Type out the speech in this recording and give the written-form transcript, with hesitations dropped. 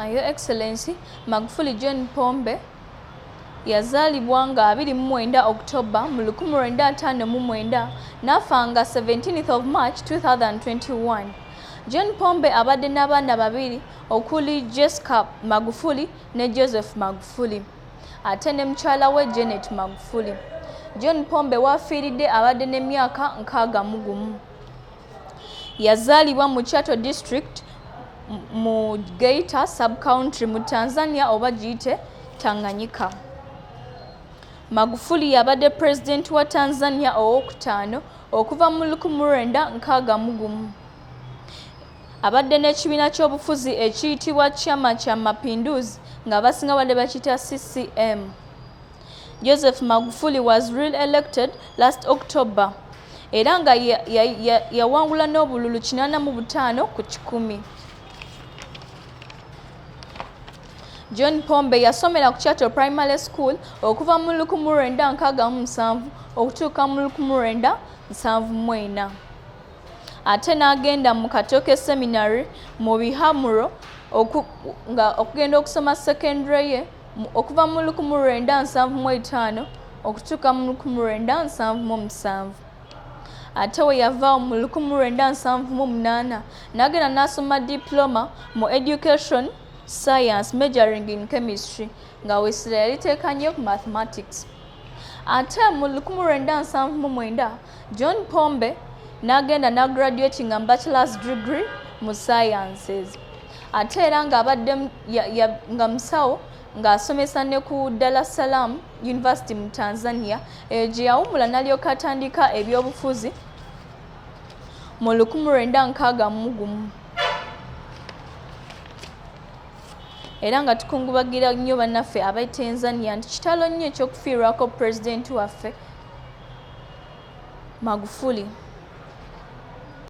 Your Excellency, Magufuli John Pombo yazaalibwa nga 29 October 1959 n'afa nga 17th of March 2021. John Pombo abadde n'abaana babiri okuli Jessica Magufuli ne Joseph Magufuli ate ne mukyala we Janet Magufuli. John Pombo wafiiridde abadde n'emyaka 61. Yazaalibwa mu Chato District mu Geita Sub-Country mu Tanzania oba giyite Tanganyika. Magufuli yabadde President wa Tanzania owokutaano okuva mu 1961. Abadde n'ekibiina ky'obufuzi ekiyitibwa Chama cha Mapinduzi nga basinga badde bakiyita CCM. Joseph Magufuli was re-elected last October era nga yawangula n'obululu 85 ku 100. John Pombo yasomera ku Chato Primary School okuva mu 1967 okutuuka mu 1974. Ate n'agenda mu Katoke Seminary mu Bihamuro okugenda okusoma secondary ye okuva mu 1975 okutuuka mu 1977. Ate we yavaawo mu 1978 n'agenda n'asoma diploma mu education science majoring in chemistry nga weesira yaliteeka nnyo ku mathematics. Ate mu 1979 John Pombo n'agenda n'agraduate nga bachelor's degree mu sciences. Ate era ng'abadde nga musawo ng'asomesa ne ku Dar es Salaam University mu Tanzania gye yawumula n'alyoka atandika ebyobufuzi mu 1961. Era nga tukungubagira nnyo bannaffe aba Tanzania nti kitalo nnyo ekyokufiirwako Pulezidenti waffe Magufuli.